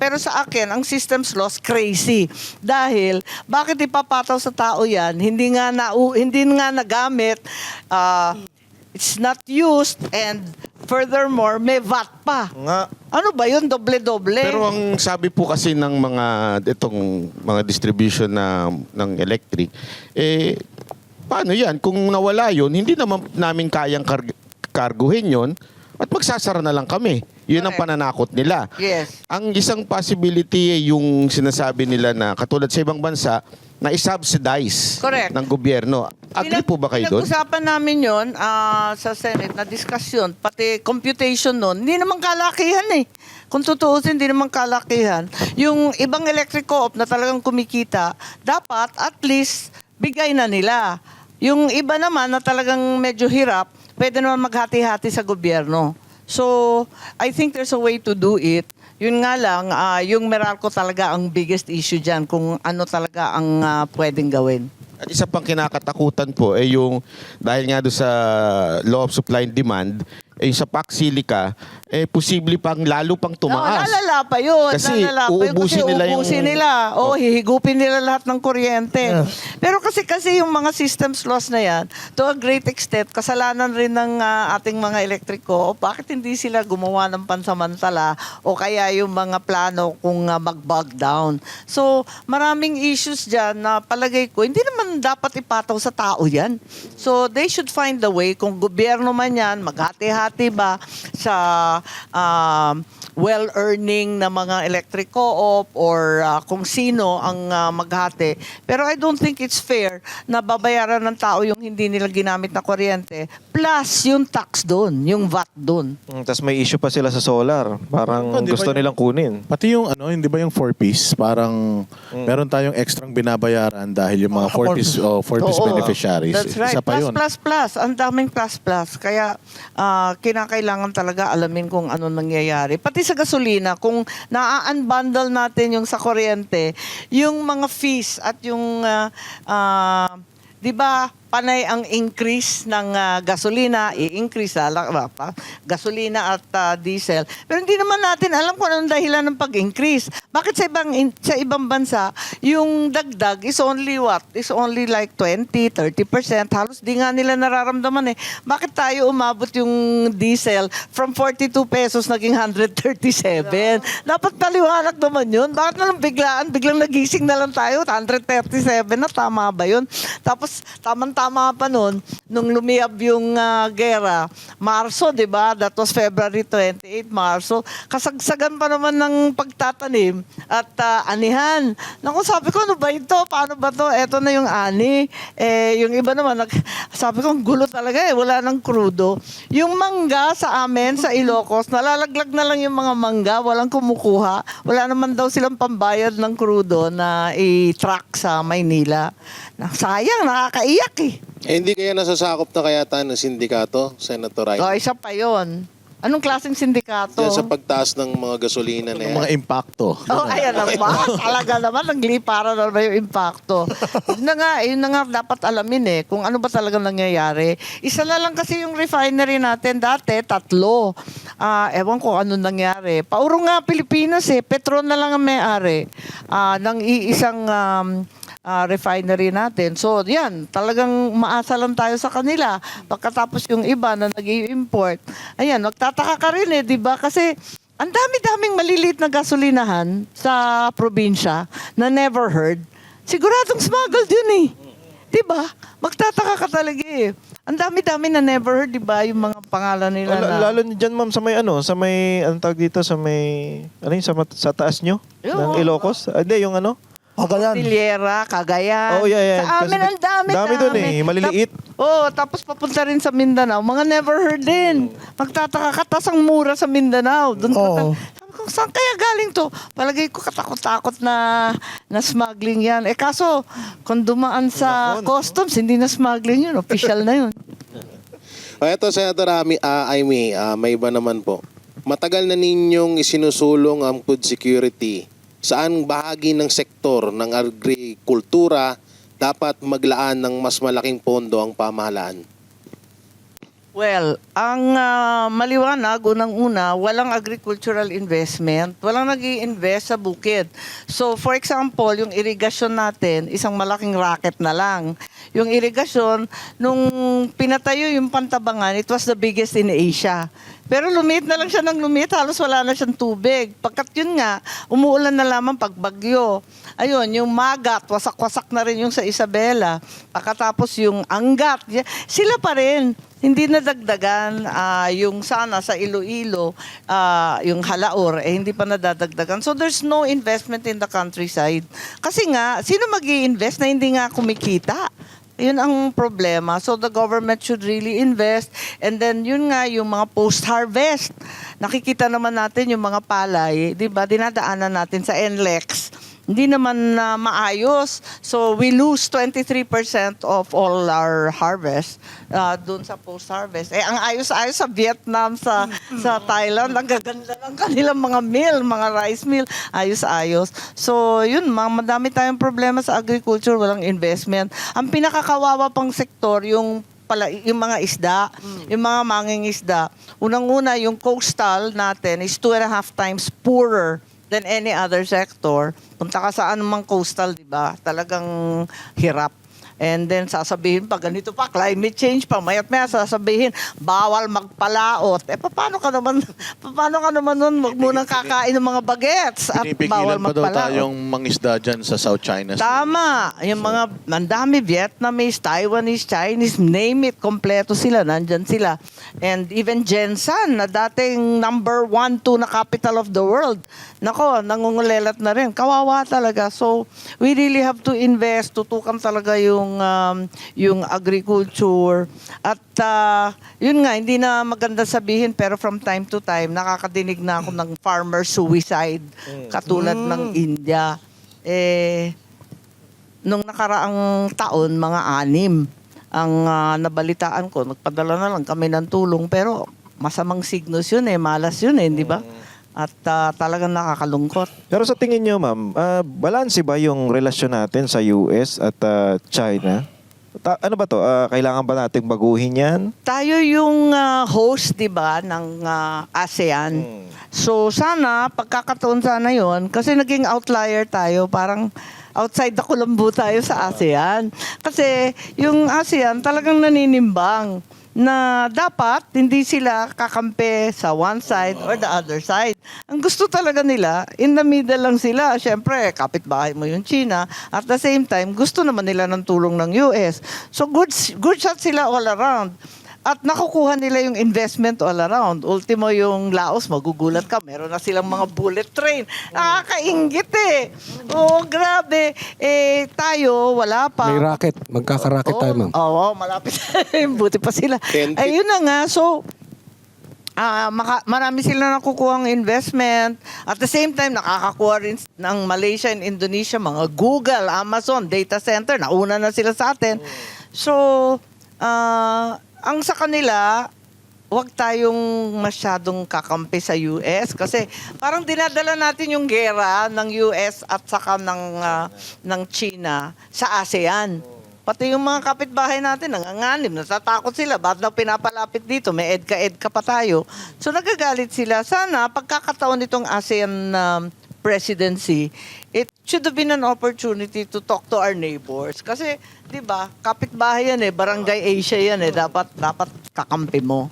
Pero sa akin, ang systems loss, crazy. Dahil, bakit ipapataw sa tao yan? Hindi nga nagamit, it's not used, and furthermore, may VAT pa. Nga. Ano ba yun? Doble-doble. Pero ang sabi po kasi ng mga distribution ng electric, paano yan? Kung nawala yun, hindi naman namin kayang karguhin yun at magsasara na lang kami. Yun ang Correct. pananakot nila. Yes. Ang isang possibility yung sinasabi nila na katulad sa ibang bansa na i-subsidize Correct. ng gobyerno. Agree po ba kayo doon? Pinag-usapan namin yun sa Senate na diskusyon, pati computation nun. Hindi naman kalakihan eh. Kung tutuusin, hindi naman kalakihan. Yung ibang electric co-op na talagang kumikita, dapat at least bigay na nila. Yung iba naman na talagang medyo hirap, pwede naman maghati-hati sa gobyerno. So, I think there's a way to do it. Yun nga lang, yung Meralco talaga ang biggest issue dyan, kung ano talaga ang pwedeng gawin. At isa pang kinakatakutan po ay yung dahil nga doon sa law of supply and demand, sa PAC Silica, posible pang lalo pang tumaas. Lalala pa yun. Kasi Lalala pa yun uubusin nila yung... nila. Hihigupin nila lahat ng kuryente. Yeah. Pero kasi yung mga systems loss na yan, to a great extent, kasalanan rin ng ating mga elektriko, bakit hindi sila gumawa ng pansamantala o kaya yung mga plano kung mag-bog down. So, maraming issues dyan na palagay ko, hindi naman dapat ipataw sa tao yan. So, they should find a way, kung gobyerno man yan, maghati-hati ba sa well-earning na mga electric co-op or kung sino ang maghati. Pero I don't think it's fair na babayaran ng tao yung hindi nila ginamit na kuryente plus yung tax doon, yung VAT doon. Tapos may issue pa sila sa solar. Parang Hindi ba gusto yung- nilang kunin. Pati yung hindi ba yung 4-piece, parang meron tayong extrang binabayaran dahil yung mga 4-piece Oo. beneficiaries. That's right. Isa pa yun. Plus. Ang daming plus. Kaya kinakailangan talaga alamin kung ano nangyayari. Pati sa gasolina, kung na-unbundle natin yung sa kuryente, yung mga fees at yung, di ba, panay ang increase ng gasolina, i-increase gasolina at diesel. Pero hindi naman natin alam kung anong dahilan ng pag-increase. Bakit sa ibang bansa, yung dagdag is only what? Is only like 20-30%. Halos di nga nila nararamdaman eh. Bakit tayo umabot yung diesel from 42 pesos naging 137? Dapat paliwanag naman yun. Bakit na lang biglang nagising na lang tayo, 137 na, tama ba yun? Tapos, tama pa nun, nung lumiyab yung gera, Marso, di ba? That was February 28, Marso. Kasagsagan pa naman ng pagtatanim at anihan. Naku, sabi ko, ano ba ito? Paano ba to? Eto na yung ani. Yung iba naman, sabi ko, ang gulo talaga wala nang krudo. Yung mangga sa amin, sa Ilocos, nalalaglag na lang yung mga mangga, walang kumukuha. Wala naman daw silang pambayad ng krudo na i-truck sa Maynila. Sayang, nakakaiyak eh. Hindi kaya nasasakop na kaya tayo ng sindikato, Senator Ryan? Isa pa yon. Anong klaseng sindikato? Diyan sa pagtaas ng mga gasolina na yan. Mga impacto. Ayan naman. Talaga naman, naglipara na naman yung impacto. Yun na nga dapat alamin eh, kung ano ba talagang nangyayari. Isa na lang kasi yung refinery natin dati, 3. Ewan ko ano nangyari. Pauro nga Pilipinas eh, Petron na lang ang may-ari ng iisang refinery natin. So, yan, talagang maasa lang tayo sa kanila. Pagkatapos yung iba na nag-i-import, ayan, magtataka ka rin eh, di ba? Kasi, ang dami-daming maliliit na gasolinahan sa probinsya na never heard. Siguradong smuggled yun eh. Di ba? Magtataka ka talaga eh. Ang dami-dami na never heard, di ba? Yung mga pangalan nila na... Lalo dyan, ma'am, sa may, anong tawag dito, sa sa taas nyo? Ng Ilocos? Hindi, yung Cordillera, Cagayan. Oh, yeah. Sa amin, ang dami. Dami dun eh, maliliit. Tapos papunta rin sa Mindanao. Mga never heard din. Magtataka ka, tas ang mura sa Mindanao. Sabi ko, saan kaya galing to? Palagay ko katakot-takot na smuggling yan. Kaso, kung dumaan sa customs, hindi na smuggling yun. Official na yun. Ito, Senator Amy, may iba naman po. Matagal na ninyong isinusulong ang food security. Saan bahagi ng sektor ng agrikultura dapat maglaan ng mas malaking pondo ang pamahalaan? Well, ang maliwanag, unang-una, walang agricultural investment. Walang nag-i-invest sa bukid. So, for example, yung irigasyon natin, isang malaking racket na lang. Yung irigasyon, nung pinatayo yung Pantabangan, it was the biggest in Asia. Pero lumit na lang siya ng lumit, halos wala na siyang tubig. Pagkat yun nga, umuulan na lamang pag bagyo. Ayun, yung Magat, wasak-wasak na rin yung sa Isabela. Pagkatapos yung Angat, sila pa rin. Hindi nadagdagan yung sana sa Iloilo, yung Halaor, hindi pa nadadagdagan. So there's no investment in the countryside. Kasi nga, sino mag-i-invest na hindi nga kumikita? Yun ang problema. So the government should really invest. And then yun nga, yung mga post-harvest. Nakikita naman natin yung mga palay, di ba? Dinadaanan natin sa NLEX. Hindi naman maayos. So we lose 23% of all our harvest doon sa post-harvest. Ang ayos-ayos sa Vietnam, sa Thailand, ang gaganda ng kanilang mga mill, mga rice mill, ayos-ayos. So yun, madami tayong problema sa agriculture, walang investment. Ang pinakakawawa pang sektor, yung mga isda, yung mga mangingisda. Unang-una, yung coastal natin is 2.5 times poorer than any other sector. Punta ka sa anumang coastal, di ba? Talagang hirap. And then sasabihin pa, ganito pa, climate change pa, mayat-maya sasabihin, bawal magpalaot. Paano ka naman nun? Huwag mo nang kakain ng mga bagets at bawal Pinipigilan pa daw magpalaot. tayong mangisda dyan sa South China Sea. Tama. Yung mga, ang dami, Vietnamese, Taiwanese, Chinese, name it, kompleto sila, nandyan sila. And even Jensan, na dating number 1, 2 na capital of the world, nako, nangungulelat na rin. Kawawa talaga. So, we really have to invest, tutukan talaga yung agriculture. At yun nga, hindi na maganda sabihin, pero from time to time, nakakadinig na ako ng farmer suicide, katulad ng India. Nung nakaraang taon, mga 6 ang nabalitaan ko. Nagpadala na lang kami ng tulong, pero masamang signos yun malas yun di ba? At talagang nakakalungkot. Pero sa tingin nyo, ma'am, balanse ba yung relasyon natin sa US at China? Ano ba to? Kailangan ba nating baguhin yan? Tayo yung host, di ba, ng ASEAN. So sana, pagkakataon sana yon, kasi naging outlier tayo, parang outside the Colombo tayo sa ASEAN. Kasi yung ASEAN talagang naninimbang na dapat hindi sila kakampi sa one side or the other side. Ang gusto talaga nila, in the middle lang sila. Siyempre, kapitbahay mo yung China. At the same time, gusto naman nila ng tulong ng US. So good shot sila all around. At nakukuha nila yung investment all around. Ultimo yung Laos, magugulat ka, meron na silang mga bullet train. Nakakaingit Oo, grabe. Tayo, wala pa. May racket. Magkaka-racket tayo, ma'am. Oo, malapit. Buti pa sila. Ayun na nga, so, marami sila nakukuha ng investment. At the same time, nakakakuha rin ng Malaysia and Indonesia, mga Google, Amazon, data center, nauna na sila sa atin. So, ang sa kanila, huwag tayong masyadong kakampi sa US kasi parang dinadala natin yung gera ng US at saka ng China sa ASEAN. Pati yung mga kapitbahay natin, nanganganib, natatakot sila. Ba't daw pinapalapit dito? May edka pa tayo. So nagagalit sila. Sana, pagkakataon nitong ASEAN presidency, it should have been an opportunity to talk to our neighbors. Kasi, di ba, kapitbahay yan barangay Asia yan dapat kakampi mo.